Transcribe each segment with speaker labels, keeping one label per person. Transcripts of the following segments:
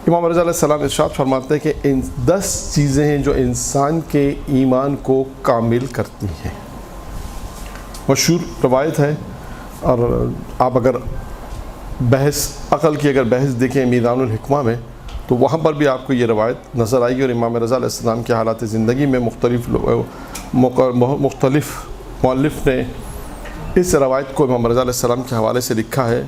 Speaker 1: امام رضا علیہ السلام ارشاد فرماتے ہیں کہ 10 چیزیں ہیں جو انسان کے ایمان کو کامل کرتی ہیں. مشہور روایت ہے، اور آپ اگر عقل کی بحث دیکھیں میدان الحکمہ میں تو وہاں پر بھی آپ کو یہ روایت نظر آئے گی. اور امام رضا علیہ السلام کے حالات زندگی میں مختلف مؤلف نے اس روایت کو امام رضا علیہ السلام کے حوالے سے لکھا ہے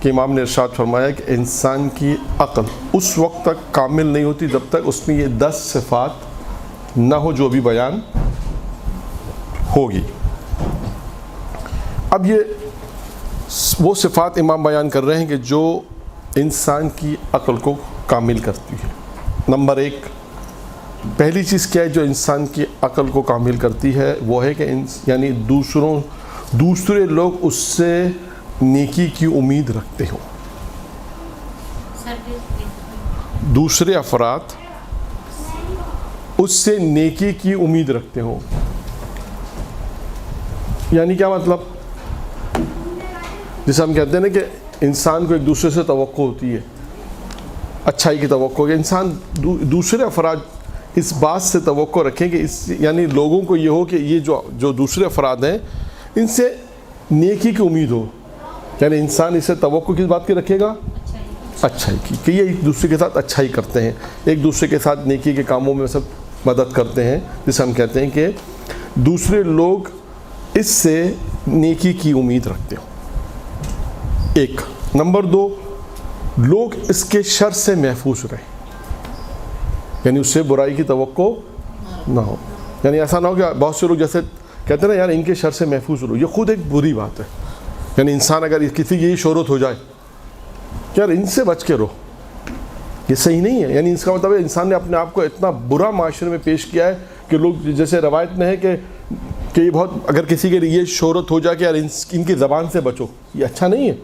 Speaker 1: کہ امام نے ارشاد فرمایا کہ انسان کی عقل اس وقت تک کامل نہیں ہوتی جب تک اس میں یہ 10 صفات نہ ہو جو بھی بیان ہوگی. اب یہ وہ صفات امام بیان کر رہے ہیں کہ جو انسان کی عقل کو کامل کرتی ہے. نمبر 1، پہلی چیز کیا ہے جو انسان کی عقل کو کامل کرتی ہے؟ وہ ہے کہ یعنی دوسرے لوگ اس سے نیکی کی امید رکھتے ہوں. دوسرے افراد اس سے نیکی کی امید رکھتے ہوں. یعنی کیا مطلب؟ جیسے ہم کہتے ہیں نا کہ انسان کو ایک دوسرے سے توقع ہوتی ہے، اچھائی کی توقع، کہ انسان دوسرے افراد اس بات سے توقع رکھیں کہ یعنی لوگوں کو یہ ہو کہ یہ جو دوسرے افراد ہیں ان سے نیکی کی امید ہو. یعنی انسان اسے توقع کس بات کی رکھے گا؟ اچھائی کی، کہ یہ ایک دوسرے کے ساتھ اچھائی کرتے ہیں، ایک دوسرے کے ساتھ نیکی کے کاموں میں سب مدد کرتے ہیں، جسے ہم کہتے ہیں کہ دوسرے لوگ اس سے نیکی کی امید رکھتے ہوں. ایک. نمبر 2، لوگ اس کے شر سے محفوظ رہیں، یعنی اس سے برائی کی توقع نہ ہو. یعنی ایسا نہ ہو کہ بہت سے لوگ جیسے کہتے ہیں نا یار ان کے شر سے محفوظ رہو، یہ خود ایک بری بات ہے. یعنی انسان اگر کسی کی شہرت ہو جائے کہ یار ان سے بچ کے رہو، یہ صحیح نہیں ہے. یعنی اس کا مطلب ہے انسان نے اپنے آپ کو اتنا برا معاشرے میں پیش کیا ہے کہ لوگ جیسے روایت میں ہے کہ یہ بہت، اگر کسی کے لیے شہرت ہو جائے کہ یار ان کی زبان سے بچو، یہ اچھا نہیں ہے.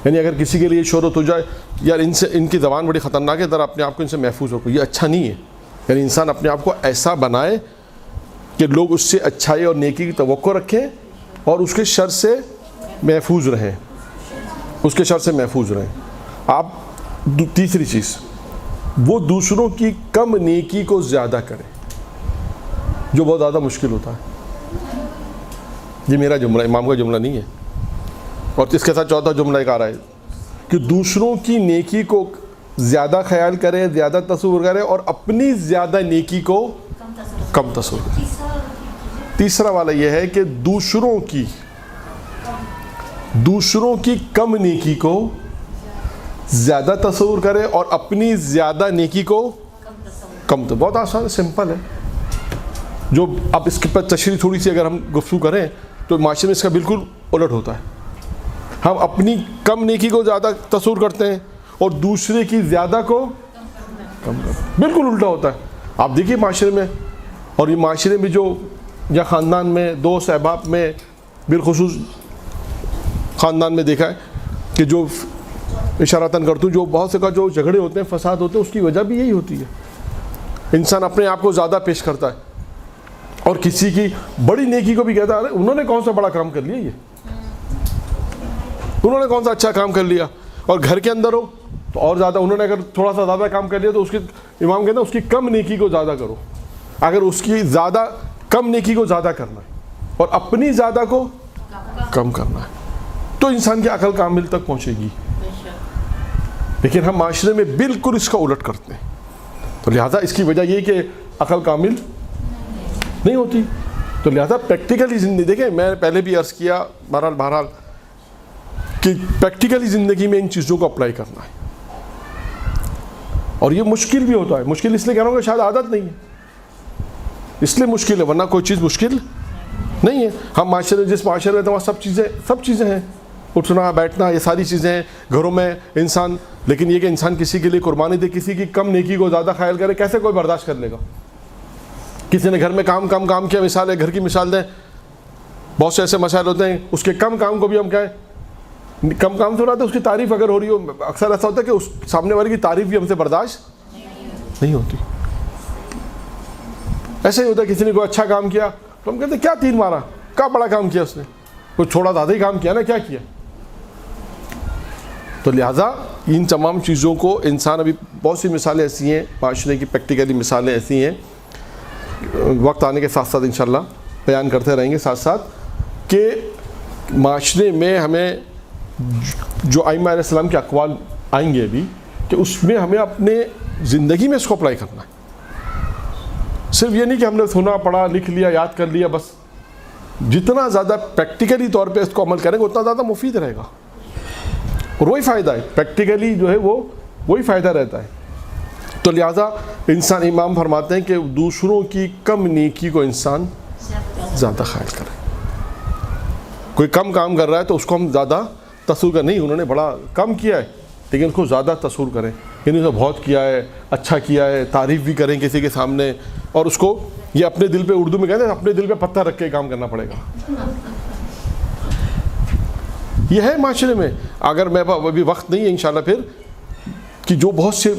Speaker 1: یعنی اگر کسی کے لیے شہرت ہو جائے یار ان کی زبان بڑی خطرناک ہے، ذرا اپنے آپ کو ان سے محفوظ رکھو، یہ اچھا نہیں ہے. یعنی انسان اپنے آپ کو ایسا بنائے کہ لوگ اس سے اچھائی اور نیکی کی توقع رکھیں اور اس کے شر سے محفوظ رہیں، اس کے شر سے محفوظ رہیں. آپ تیسری چیز، وہ دوسروں کی کم نیکی کو زیادہ کریں، جو بہت زیادہ مشکل ہوتا ہے. یہ میرا جملہ، امام کا جملہ نہیں ہے. اور اس کے ساتھ چوتھا جملہ ایک آ رہا ہے کہ دوسروں کی نیکی کو زیادہ خیال کریں، زیادہ تصور کریں، اور اپنی زیادہ نیکی کو کم تصور کریں. تیسرا والا یہ ہے کہ دوسروں کی کم نیکی کو زیادہ تصور کریں اور اپنی زیادہ نیکی کو کم. تو بہت آسان، سمپل ہے. جو اب اس کے پر تشریح تھوڑی سی اگر ہم گفتگو کریں تو معاشرے میں اس کا بالکل الٹ ہوتا ہے. ہم اپنی کم نیکی کو زیادہ تصور کرتے ہیں اور دوسرے کی زیادہ کو کم کرتے ہیں. بالکل الٹا ہوتا ہے. آپ دیکھیے معاشرے میں، اور یہ معاشرے میں جو یا خاندان میں، دوست احباب میں، بالخصوص خاندان میں دیکھا ہے کہ جو اشارتاً کرتا ہوں، جو بہت سے کا جو جھگڑے ہوتے ہیں، فساد ہوتے ہیں، اس کی وجہ بھی یہی ہوتی ہے. انسان اپنے آپ کو زیادہ پیش کرتا ہے اور کسی کی بڑی نیکی کو بھی کہتا ہے ارے انہوں نے کون سا بڑا کام کر لیا، یہ انہوں نے کون سا اچھا کام کر لیا. اور گھر کے اندر ہو تو اور زیادہ، انہوں نے اگر تھوڑا سا زیادہ کام کر لیا تو اس کی امام کہتے ہیں اس کی کم نیکی کو زیادہ کرو. اگر اس کی زیادہ کم نیکی کو زیادہ کرنا ہے اور اپنی زیادہ کو کم کرنا ہے تو انسان کی عقل کامل تک پہنچے گی. لیکن ہم معاشرے میں بالکل اس کا الٹ کرتے ہیں. تو لہٰذا اس کی وجہ یہ کہ عقل کامل نہیں ہوتی. تو لہٰذا پریکٹیکلی زندگی، دیکھیں میں پہلے بھی عرض کیا بہرحال کہ پریکٹیکلی زندگی میں ان چیزوں کو اپلائی کرنا ہے. اور یہ مشکل بھی ہوتا ہے. مشکل اس لیے کہہ رہا ہوں کہ شاید عادت نہیں ہے، اس لیے مشکل ہے، ورنہ کوئی چیز مشکل نہیں ہے. ہم معاشرے، جس معاشرے میں سب چیزیں ہیں، اٹھنا بیٹھنا، یہ ساری چیزیں ہیں گھروں میں انسان. لیکن یہ کہ انسان کسی کے لیے قربانی دے، کسی کی کم نیکی کو زیادہ خیال کرے، کیسے کوئی برداشت کر لے گا؟ کسی نے گھر میں کام کیا، مثال ہے، گھر کی مثال دیں، بہت سے ایسے مسائل ہوتے ہیں، اس کے کم کام کو بھی ہم کہیں کم کام تو رہا تھا، اس کی تعریف اگر ہو رہی ہو، اکثر ایسا ہوتا ہے کہ اس سامنے والے کی تعریف بھی ہم سے برداشت نہیں ہوتی. ایسے ہی ہوتا ہے کسی نے کوئی اچھا کام کیا تو ہم کہتے ہیں کیا 3 مارا، کیا بڑا کام کیا اس نے، کوئی تھوڑا زیادہ ہی کام کیا نا، کیا کیا. تو لہٰذا ان تمام چیزوں کو انسان, ابھی بہت سی مثالیں ایسی ہیں معاشرے کی, پریکٹیکلی مثالیں ایسی ہیں, وقت آنے کے ساتھ ساتھ انشاءاللہ بیان کرتے رہیں گے ساتھ ساتھ, کہ معاشرے میں ہمیں جو ائمہ علیہ السلام کے اقوال آئیں گے ابھی, کہ اس میں ہمیں اپنے زندگی میں اس کو اپلائی کرنا ہے. صرف یہ نہیں کہ ہم نے سنا پڑھا لکھ لیا یاد کر لیا بس, جتنا زیادہ پریکٹیکلی طور پہ اس کو عمل کریں گے اتنا زیادہ مفید رہے گا, اور وہی فائدہ ہے پریکٹیکلی جو ہے وہی فائدہ رہتا ہے. تو لہٰذا انسان, امام فرماتے ہیں کہ دوسروں کی کم نیکی کو انسان زیادہ خیال کرے. کوئی کم کام کر رہا ہے تو اس کو ہم زیادہ تصور کریں, نہیں انہوں نے بڑا کم کیا ہے لیکن اس کو زیادہ تصور کریں, یعنی اس نے بہت کیا ہے, اچھا کیا ہے, تعریف بھی کریں کسی کے سامنے, اور اس کو یہ اپنے دل پہ, اردو میں کہتے ہیں اپنے دل پہ پتھر رکھ کے کام کرنا پڑے گا. یہ ہے معاشرے میں. اگر میں ابھی وقت نہیں ہے انشاءاللہ پھر, کہ جو بہت سے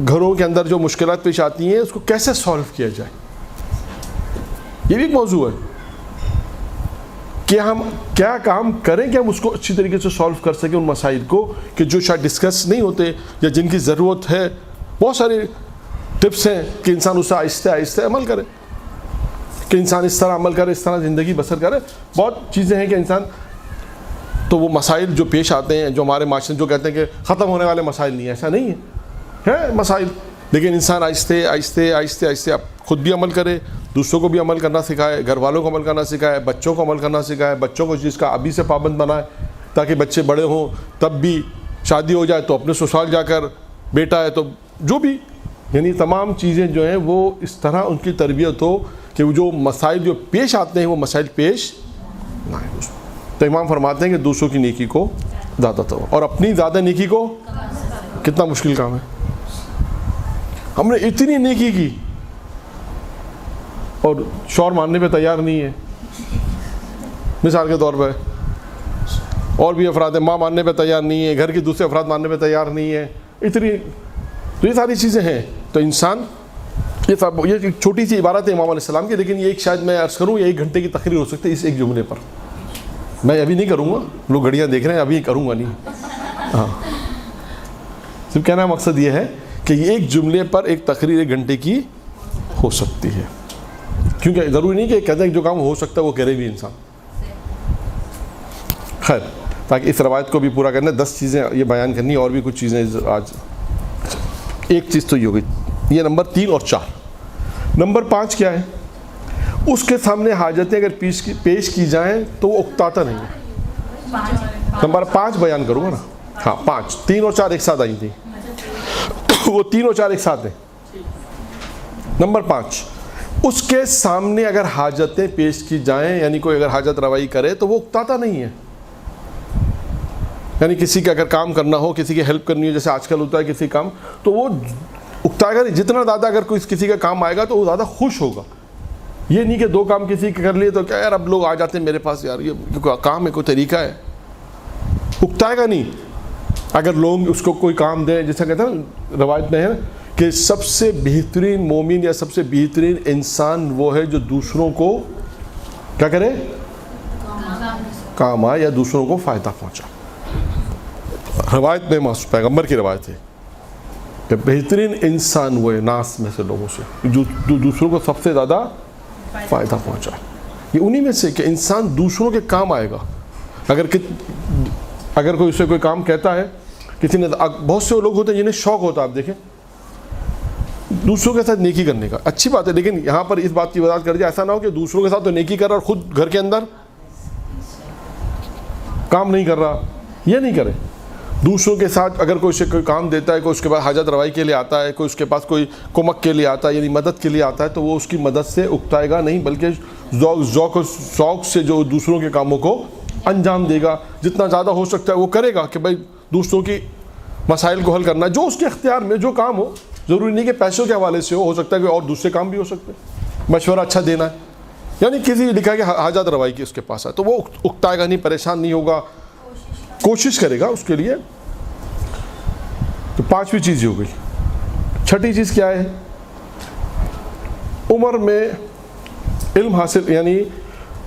Speaker 1: گھروں کے اندر جو مشکلات پیش آتی ہیں اس کو کیسے سالو کیا جائے, یہ بھی ایک موضوع ہے کہ ہم کیا کام کریں کہ ہم اس کو اچھی طریقے سے سالو کر سکیں ان مسائل کو, کہ جو شاید ڈسکس نہیں ہوتے یا جن کی ضرورت ہے. بہت سارے ٹپس ہیں کہ انسان اس سے آہستہ آہستہ عمل کرے, کہ انسان اس طرح عمل کرے, اس طرح زندگی بسر کرے. بہت چیزیں ہیں کہ انسان, تو وہ مسائل جو پیش آتے ہیں جو ہمارے معاشرے جو کہتے ہیں کہ ختم ہونے والے مسائل نہیں ہیں, ایسا نہیں ہے مسائل, لیکن انسان آہستہ آہستہ آہستہ آہستہ اب خود بھی عمل کرے, دوسروں کو بھی عمل کرنا سکھائے, گھر والوں کو عمل کرنا سکھائے, بچوں کو عمل کرنا سکھائے, بچوں کو چیز کا ابھی سے پابند بنائے تاکہ بچے بڑے ہوں تب بھی شادی ہو جائے تو اپنے سسرال جا کر, بیٹا ہے تو جو بھی, یعنی تمام چیزیں جو ہیں وہ اس طرح ان کی تربیت ہو کہ وہ جو مسائل جو پیش آتے ہیں وہ مسائل پیش نہ آئیں. تو امام فرماتے ہیں کہ دوسروں کی نیکی کو زیادہ تو, اور اپنی زیادہ نیکی کو, کتنا مشکل کام ہے. ہم نے اتنی نیکی کی اور شوہر ماننے پہ تیار نہیں ہے, مثال کے طور پہ, اور بھی افراد ہیں, ماں ماننے پہ تیار نہیں ہے, گھر کے دوسرے افراد ماننے پہ تیار نہیں ہے, اتنی, تو یہ ساری چیزیں ہیں. تو انسان, یہ ایک چھوٹی سی عبارت ہے امام علیہ السلام کی, لیکن یہ ایک شاید میں عرض کروں یہ 1 گھنٹے کی تقریر ہو سکتی ہے اس ایک جملے پر. میں ابھی نہیں کروں گا, لوگ گھڑیاں دیکھ رہے ہیں, ابھی کروں گا نہیں. ہاں, صرف کہنا مقصد یہ ہے کہ یہ ایک جملے پر ایک تقریر 1 گھنٹے کی ہو سکتی ہے, کیونکہ ضروری نہیں کہ کہتے ہیں جو کام ہو سکتا ہے وہ کرے بھی انسان. خیر, تاکہ اس روایت کو بھی پورا کرنا, 10 چیزیں یہ بیان کرنی, اور بھی کچھ چیزیں آج. ایک چیز تو یہ ہو گئی, یہ نمبر 3 اور 4. نمبر 5 کیا ہے؟ اس کے سامنے حاجتیں اگر پیش کی جائیں تو وہ اکتاتا نہیں ہے. نمبر 5 بیان کروں گا نا. ہاں 5, 3 اور 4 ایک ساتھ آئی تھی, وہ 3 اور 4 ایک ساتھ ہیں. نمبر 5, اس کے سامنے اگر حاجتیں پیش کی جائیں, یعنی کوئی اگر حاجت روائی کرے تو وہ اکتاتا نہیں ہے. یعنی کسی کا اگر کام کرنا ہو, کسی کی ہیلپ کرنی ہو, جیسے آج کل ہوتا ہے کسی کام, تو وہ اکتائے گا نہیں. جتنا زیادہ اگر کوئی کسی کا کام آئے گا تو وہ زیادہ خوش ہوگا. یہ نہیں کہ 2 کام کسی کے کر لیے تو کیا یار اب لوگ آ جاتے ہیں میرے پاس, یار یہ کوئی کام ہے, کوئی طریقہ ہے. اکتائے گا نہیں. اگر لوگ اس کو کوئی کام دیں, جیسا کہتے ہیں روایت میں ہے کہ سب سے بہترین مومن یا سب سے بہترین انسان وہ ہے جو دوسروں کو کیا کرے, کام آئے یا دوسروں کو فائدہ پہنچا. روایت میں پیغمبر کی روایت ہے کہ بہترین انسان وہ ہے ناس میں سے, لوگوں سے, جو دوسروں کو سب سے زیادہ فائدہ پہنچا. یہ انہی میں سے کہ انسان دوسروں کے کام آئے گا. اگر کوئی اسے کوئی کام کہتا ہے, کسی نے, بہت سے لوگ ہوتے ہیں جنہیں شوق ہوتا ہے, آپ دیکھیں دوسروں کے ساتھ نیکی کرنے کا, اچھی بات ہے, لیکن یہاں پر اس بات کی وضاحت کر دیا ایسا نہ ہو کہ دوسروں کے ساتھ تو نیکی کر رہا اور خود گھر کے اندر کام نہیں کر رہا. یہ نہیں کرے. دوسروں کے ساتھ اگر کوئی اسے کوئی کام دیتا ہے, کوئی اس کے پاس حاجت روائی کے لیے آتا ہے, کوئی اس کے پاس کوئی کمک کے لیے آتا ہے, یعنی مدد کے لیے آتا ہے, تو وہ اس کی مدد سے اکتائے گا نہیں, بلکہ ذوق سے جو دوسروں کے کاموں کو انجام دے گا. جتنا زیادہ ہو سکتا ہے وہ کرے گا کہ بھائی دوسروں کی مسائل کو حل کرنا, جو اس کے اختیار میں جو کام ہو. ضروری نہیں کہ پیسوں کے حوالے سے ہو سکتا ہے کہ اور دوسرے کام بھی ہو سکتے ہیں, مشورہ اچھا دینا ہے, یعنی کسی لکھا کہ حاجت روائی کی اس کے پاس ہے, تو وہ اکتائے گا نہیں, پریشان نہیں ہوگا, کوشش کرے گا اس کے لیے. تو 5ویں چیز ہو گئی. 6ٹھی چیز کیا ہے؟ عمر میں علم حاصل, یعنی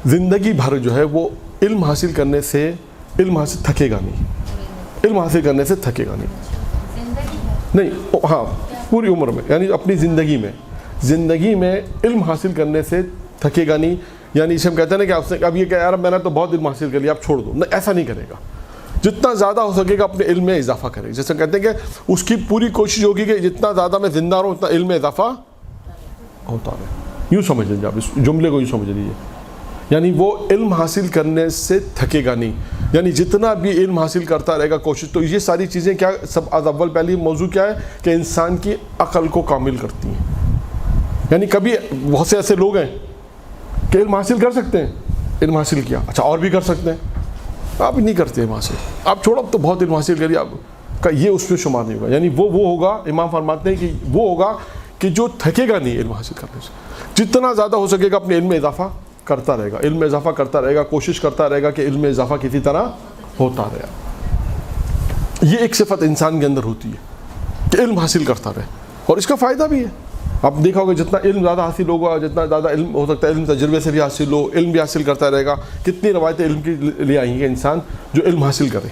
Speaker 1: زندگی بھر جو ہے وہ علم حاصل کرنے سے, علم حاصل تھکے گا نہیں. علم حاصل کرنے سے تھکے گا نہیں ہاں پوری عمر میں، یعنی اپنی زندگی میں علم حاصل کرنے سے تھکے گا نہیں. یعنی اسے ہم کہتے ہیں نا کہ اب یہ کہ یار میں نے تو بہت علم حاصل کر لیا اب چھوڑ دو، نہیں ایسا نہیں کرے گا. جتنا زیادہ ہو سکے گا اپنے علم میں اضافہ کرے. جیسے کہتے ہیں کہ اس کی پوری کوشش ہوگی کہ جتنا زیادہ میں زندہ رہوں اتنا علم میں اضافہ ہوتا رہے. یوں سمجھ لیجیے آپ اس جملے کو، یوں سمجھ لیجیے. یعنی وہ علم حاصل کرنے سے تھکے گا نہیں، یعنی جتنا بھی علم حاصل کرتا رہے گا کوشش. تو یہ ساری چیزیں کیا سب از اول پہلی موضوع کیا ہے کہ انسان کی عقل کو کامل کرتی ہیں. یعنی کبھی بہت سے ایسے لوگ ہیں کہ علم حاصل کر سکتے ہیں، علم حاصل کیا اچھا اور بھی کر سکتے ہیں، آپ نہیں کرتے وہاں سے، آپ چھوڑو اب تو بہت علم حاصل کریے، آپ کا یہ اس پہ شمار نہیں ہوگا. یعنی وہ ہوگا، امام فرماتے ہیں کہ وہ ہوگا کہ جو تھکے گا نہیں علم حاصل کرنے سے. جتنا زیادہ ہو سکے گا اپنے علم میں اضافہ کرتا رہے گا، علم میں اضافہ کرتا رہے گا، کوشش کرتا رہے گا کہ علم میں اضافہ کسی طرح ہوتا رہے. یہ ایک صفت انسان کے اندر ہوتی ہے کہ علم حاصل کرتا رہے، اور اس کا فائدہ بھی ہے. آپ دیکھا ہوگا جتنا علم زیادہ حاصل ہوگا، جتنا زیادہ علم ہو سکتا ہے، علم تجربے سے بھی حاصل ہو، علم بھی حاصل کرتا رہے گا. کتنی روایتیں علم کی لے آئی ہیں انسان جو علم حاصل کرے.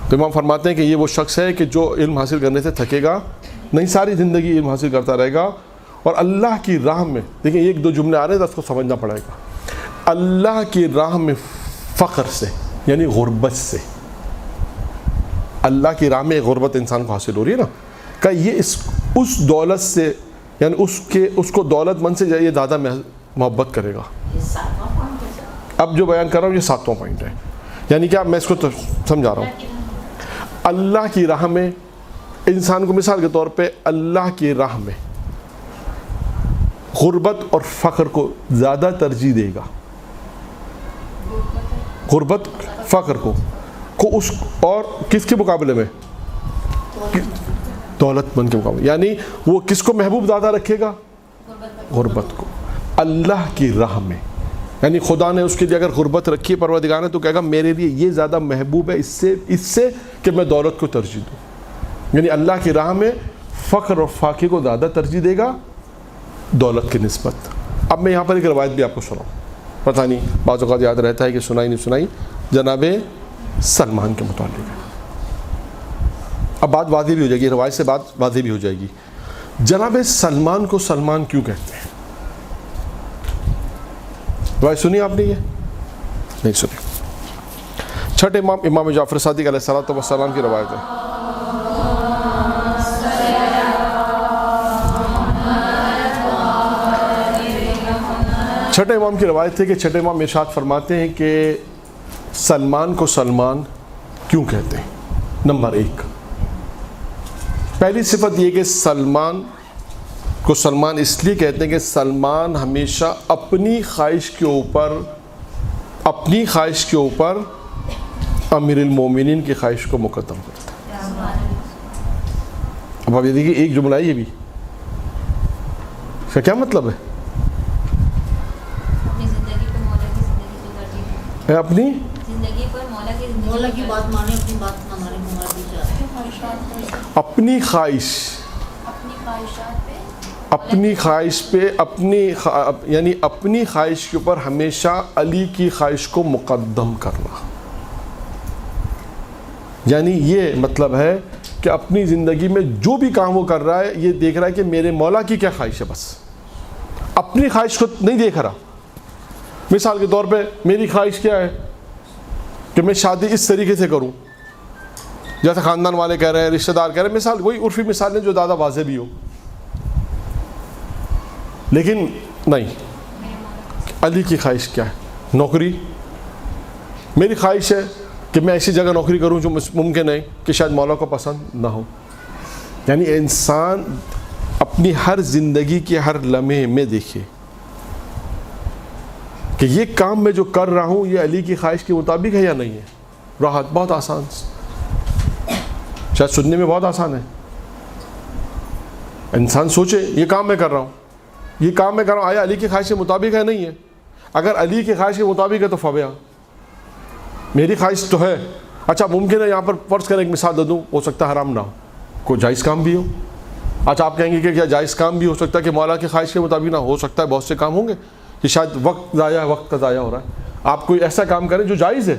Speaker 1: تو امام فرماتے ہیں کہ یہ وہ شخص ہے کہ جو علم حاصل کرنے سے تھکے گا نہیں، ساری زندگی علم حاصل کرتا رہے گا. اور اللہ کی راہ میں دیکھیں ایک دو جملے آ رہے ہیں اس کو سمجھنا پڑے گا. اللہ کی راہ میں فخر سے یعنی غربت سے، اللہ کی راہ میں غربت انسان کو حاصل ہو رہی ہے نا، کہ یہ اس دولت سے یعنی اس کو دولت مند سے یہ زیادہ محبت کرے گا. اب جو بیان کر رہا ہوں یہ 7واں پوائنٹ ہے. یعنی کہ اب میں اس کو سمجھا رہا ہوں. اللہ کی راہ میں انسان کو مثال کے طور پہ اللہ کی راہ میں غربت اور فخر کو زیادہ ترجیح دے گا. غربت فخر کو اس اور کس کے مقابلے میں؟ دولت مند کے مقابلے. یعنی وہ کس کو محبوب زیادہ رکھے گا؟ غربت کو. اللہ کی راہ میں یعنی خدا نے اس کے لیے اگر غربت رکھی ہے پروردگار نے تو کہے گا میرے لیے یہ زیادہ محبوب ہے اس سے کہ میں دولت کو ترجیح دوں. یعنی اللہ کی راہ میں فخر اور فاقے کو زیادہ ترجیح دے گا دولت کی نسبت. اب میں یہاں پر ایک روایت بھی آپ کو سناؤں، پتہ نہیں بعض اوقات یاد رہتا ہے کہ سنائی نہیں سنائی، جناب سلمان کے متعلق ہے. اب بات واضح بھی ہو جائے گی، روایت سے بات واضح بھی ہو جائے گی. جناب سلمان کو سلمان کیوں کہتے ہیں؟ روایت سنی آپ نے؟ یہ نہیں سنی. چھٹے امام امام جعفر صادق علیہ السلام کی روایت ہے. چھٹے امام کی روایت ہے کہ چھٹے امام ارشاد فرماتے ہیں کہ سلمان کو سلمان کیوں کہتے ہیں. نمبر 1، پہلی صفت یہ کہ سلمان کو سلمان اس لیے کہتے ہیں کہ سلمان ہمیشہ اپنی خواہش کے اوپر امیر المومنین کی خواہش کو مقدم کرتا ہے. اب آپ یہ دیکھیے ایک جملہ ہے یہ بھی، اس کا کیا مطلب ہے؟ اپنی
Speaker 2: مولا کی بات مانے، اپنی بات نہ مانے.
Speaker 1: اپنی خواہش پہ یعنی اپنی خواہش کے اوپر ہمیشہ علی کی خواہش کو مقدم کرنا. یعنی یہ مطلب ہے کہ اپنی زندگی میں جو بھی کام وہ کر رہا ہے یہ دیکھ رہا ہے کہ میرے مولا کی کیا خواہش ہے، بس اپنی خواہش کو نہیں دیکھ رہا. مثال کے طور پہ میری خواہش کیا ہے کہ میں شادی اس طریقے سے کروں جیسے خاندان والے کہہ رہے ہیں، رشتہ دار کہہ رہے ہیں، مثال وہی عرفی مثالیں جو زیادہ واضح بھی ہو. لیکن نہیں، علی کی خواہش کیا ہے؟ نوکری. میری خواہش ہے کہ میں ایسی جگہ نوکری کروں جو ممکن ہے کہ شاید مولا کو پسند نہ ہو. یعنی انسان اپنی ہر زندگی کے ہر لمحے میں دیکھے کہ یہ کام میں جو کر رہا ہوں یہ علی کی خواہش کے مطابق ہے یا نہیں ہے. راحت بہت آسان، شاید سننے میں بہت آسان ہے. انسان سوچے یہ کام میں کر رہا ہوں آیا علی کی خواہش کے مطابق ہے نہیں ہے؟ اگر علی کی خواہش کے مطابق ہے تو فبیا، میری خواہش تو ہے. اچھا ممکن ہے یہاں پر فرض کریں ایک مثال دے دوں، ہو سکتا ہے حرام نہ ہو، کوئی جائز کام بھی ہو. اچھا آپ کہیں گے کہ کیا جائز کام بھی ہو سکتا ہے کہ مولا کی خواہش کے مطابق نہ ہو سکتا ہے؟ بہت سے کام ہوں گے کہ شاید وقت کا ضائع ہو رہا ہے، آپ کوئی ایسا کام کریں جو جائز ہے.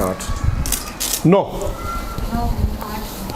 Speaker 1: 8। 9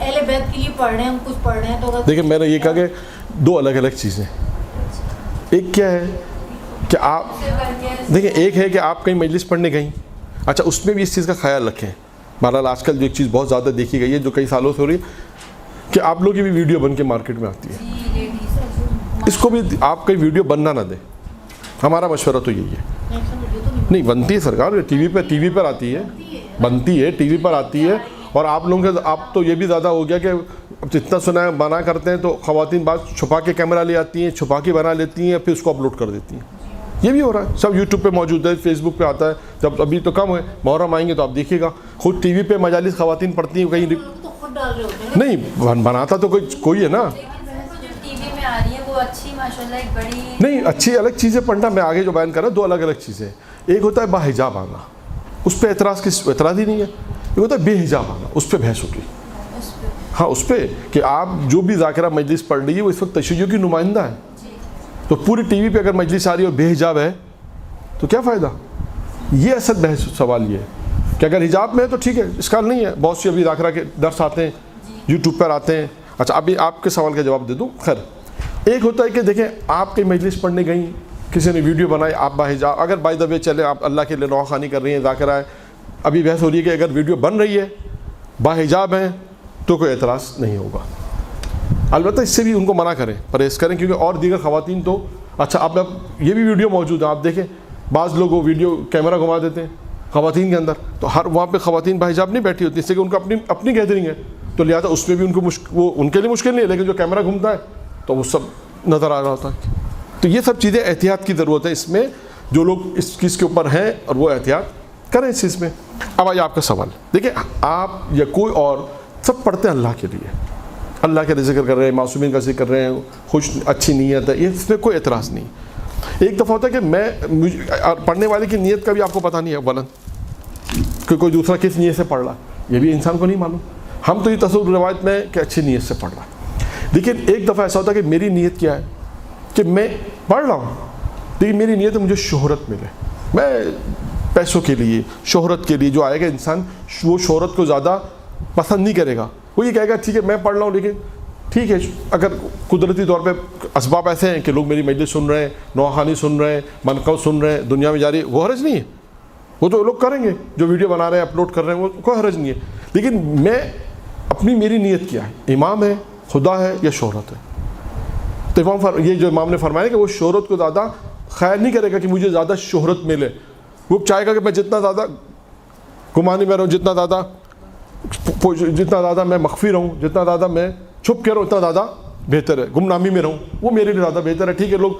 Speaker 3: اہل بیت کے لیے پڑھ رہے ہیں، ہم کچھ پڑھ رہے ہیں تو
Speaker 1: دیکھیں میں نے یہ کہا کہ دو الگ الگ چیزیں، ایک کیا ہے کہ آپ دیکھیں، ایک ہے کہ آپ کہیں مجلس پڑھنے گئیں، اچھا اس میں بھی اس چیز کا خیال رکھیں. بہرحال آج کل جو ایک چیز بہت زیادہ دیکھی گئی ہے جو کئی سالوں سے ہو رہی ہے کہ آپ لوگ کی بھی ویڈیو بن کے مارکیٹ میں آتی ہے، اس کو بھی آپ کہیں ویڈیو بننا نہ دیں. ہمارا مشورہ تو یہی ہے. نہیں بنتی ہے سرکار، ٹی وی پر آتی ہے، بنتی ہے ٹی وی پر آتی ہے. اور آپ لوگوں کے آپ تو یہ بھی زیادہ ہو گیا کہ جتنا سنا ہے بنا کرتے ہیں تو خواتین بعض چھپا کے کیمرہ لے آتی ہیں، چھپا کے بنا لیتی ہیں، پھر اس کو اپلوڈ کر دیتی ہیں. یہ بھی ہو رہا ہے، سب یوٹیوب پہ موجود ہے، فیس بک پہ آتا ہے. جب ابھی تو کم ہے، محرم آئیں گے تو آپ دیکھیے گا خود ٹی وی پہ مجالس خواتین پڑھتی ہیں، کہیں نہیں بناتا تو کوئی ہے نا. نہیں اچھی الگ چیزیں پڑھنا، میں آگے جو بیان کر رہا ہوں دو الگ الگ چیزیں. ایک ہوتا ہے باحجاب آنا، اس پہ اعتراض ہی نہیں ہے. ایک ہوتا ہے بے حجاب آنا، اس پہ بحث ہوگی. ہاں اس پہ کہ آپ جو بھی ذاکرہ مجلس پڑھ رہی ہے وہ اس وقت تشیع کی نمائندہ ہے، تو پوری ٹی وی پہ اگر مجلس آ رہی ہے اور بے حجاب ہے تو کیا فائدہ. یہ اصل بحث سوال یہ ہے کہ اگر حجاب میں ہے تو ٹھیک ہے، اشکال نہیں ہے. بہت سی ابھی ذاکرہ کے درس آتے ہیں، یوٹیوب پر آتے ہیں. اچھا ابھی آپ کے سوال کا جواب دے دوں. خیر ایک ہوتا ہے کہ دیکھیں آپ کہیں مجلس پڑھنے گئیں، کسی نے ویڈیو بنائی، آپ باحجاب، اگر بائی دا وے چلے آپ اللہ کے لیے نواخوانی کر رہی ہیں، ذاکرہ ہے، ابھی بحث ہو رہی ہے کہ اگر ویڈیو بن رہی ہے باحجاب ہیں تو کوئی اعتراض نہیں ہوگا. البتہ اس سے بھی ان کو منع کریں، پرہیز کریں، کیونکہ اور دیگر خواتین تو اچھا اب یہ بھی ویڈیو موجود ہے، آپ دیکھیں بعض لوگ وہ ویڈیو کیمرہ گھما دیتے ہیں خواتین کے اندر، تو ہر وہاں پہ خواتین باحجاب نہیں بیٹھی ہوتی، اس سے کہ ان کا اپنی گیدرنگ ہے، تو لہٰذا اس میں بھی ان کو وہ ان کے لیے مشکل نہیں ہے، لیکن جو کیمرہ گھومتا ہے تو وہ سب نظر آ رہا ہوتا ہے. تو یہ سب چیزیں احتیاط کی ضرورت ہے اس میں، جو لوگ اس چیز کے اوپر ہیں اور وہ احتیاط کریں اس چیز میں. اب آئیے آپ کا سوال. دیکھیں آپ یا کوئی اور سب پڑھتے ہیں اللہ کے لیے، اللہ کے ذکر کر رہے ہیں، معصومین کا ذکر کر رہے ہیں، اچھی نیت ہے، اس میں کوئی اعتراض نہیں. ایک دفعہ ہوتا ہے کہ پڑھنے والے کی نیت کا بھی آپ کو پتہ نہیں ہے اولاً کہ کوئی دوسرا کس نیت سے پڑھ رہا ہے، یہ بھی انسان کو نہیں معلوم. ہم تو یہ تصور روایت میں کہ اچھی نیت سے پڑھ رہا ہے، لیکن ایک دفعہ ایسا ہوتا ہے کہ میری نیت کیا ہے کہ میں پڑھ رہا ہوں لیکن میری نیت ہے مجھے شہرت ملے. میں پیسوں کے لیے، شہرت کے لیے جو آئے گا انسان وہ شہرت کو زیادہ پسند نہیں کرے گا. وہ یہ کہے گا ٹھیک ہے میں پڑھ رہا ہوں، لیکن ٹھیک ہے اگر قدرتی طور پہ اسباب ایسے ہیں کہ لوگ میری مجلس سن رہے ہیں، نواخوانی سن رہے ہیں، منقب سن رہے ہیں، دنیا میں جاری، وہ حرج نہیں ہے، وہ تو لوگ کریں گے جو ویڈیو بنا رہے ہیں اپلوڈ کر رہے ہیں، وہ کوئی حرج نہیں ہے. لیکن میں میری نیت کیا ہے، امام ہے، خدا ہے یا شہرت ہے. تو یہ جو امام نے فرمایا کہ وہ شہرت کو زیادہ خیال نہیں کرے گا کہ مجھے زیادہ شہرت ملے، وہ چاہے گا کہ میں جتنا زیادہ گمانی میں رہوں، جتنا زیادہ میں مخفی رہوں، جتنا زیادہ میں چھپ کے رہوں اتنا زیادہ بہتر ہے، گمنامی میں رہوں وہ میرے لیے زیادہ بہتر ہے. ٹھیک ہے لوگ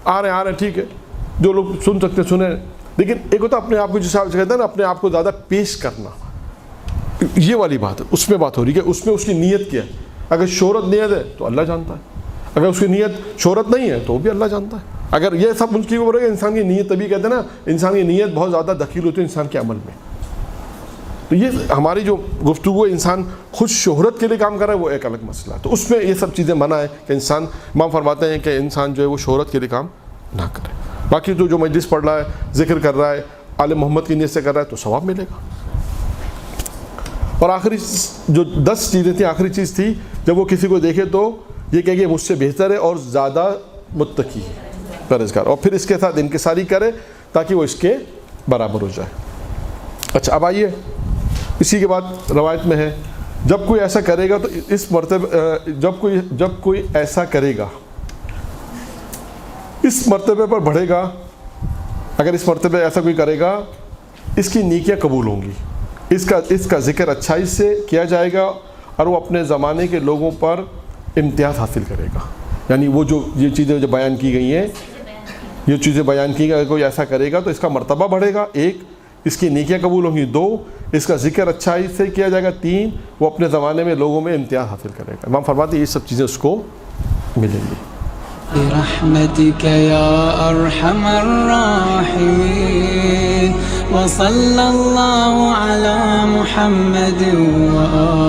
Speaker 1: آ رہے ہیں ٹھیک ہے، جو لوگ سن سکتے سنیں، لیکن ایک ہوتا اپنے آپ کو جس حساب سے کہتے ہیں نا اپنے آپ کو زیادہ پیش کرنا، یہ والی بات ہے. اس میں بات ہو رہی ہے کہ اس میں اس کی نیت کیا ہے. اگر شہرت نیت ہے تو اللہ جانتا ہے، اگر اس کی نیت شہرت نہیں ہے تو بھی اللہ جانتا ہے. اگر یہ سب ان کی اوپر ہے انسان کی نیت، تبھی کہتے ہیں نا انسان کی نیت بہت زیادہ دخیل ہوتی ہے انسان کے عمل میں. تو یہ ہماری جو گفتگو ہے انسان خود شہرت کے لیے کام کر رہا ہے وہ ایک الگ مسئلہ ہے، تو اس میں یہ سب چیزیں منع ہے کہ انسان، امام فرماتے ہیں کہ انسان جو ہے وہ شہرت کے لیے کام نہ کرے. باقی تو جو مجلس پڑھ رہا ہے، ذکر کر رہا ہے، آل محمد کی نیت سے کر رہا ہے تو ثواب ملے گا. اور آخری جو 10 چیزیں تھیں، آخری چیز تھی جب وہ کسی کو دیکھے تو یہ کہے کہ مجھ سے بہتر ہے اور زیادہ متقی پرہیزگار، اور پھر اس کے ساتھ انکساری کرے تاکہ وہ اس کے برابر ہو جائے. اچھا اب آئیے اسی کے بعد روایت میں ہے جب کوئی ایسا کرے گا تو اس مرتبہ جب کوئی ایسا کرے گا اس مرتبے پر بڑھے گا، اگر اس مرتبے ایسا کوئی کرے گا اس کی نیکیاں قبول ہوں گی، اس کا ذکر اچھائی سے کیا جائے گا اور وہ اپنے زمانے کے لوگوں پر امتیاز حاصل کرے گا. یعنی وہ جو یہ چیزیں جو بیان کی گئی ہیں، یہ چیزیں بیان کی گئی، اگر کوئی ایسا کرے گا تو اس کا مرتبہ بڑھے گا، 1 اس کی نیکیاں قبول ہوں گی، 2 اس کا ذکر اچھائی سے کیا جائے گا، 3 وہ اپنے زمانے میں لوگوں میں امتیاز حاصل کرے گا. امام فرماتے ہیں یہ سب چیزیں اس کو ملیں گی.
Speaker 4: برحمتك يا أرحم الراحمين وصلى الله على محمد وآله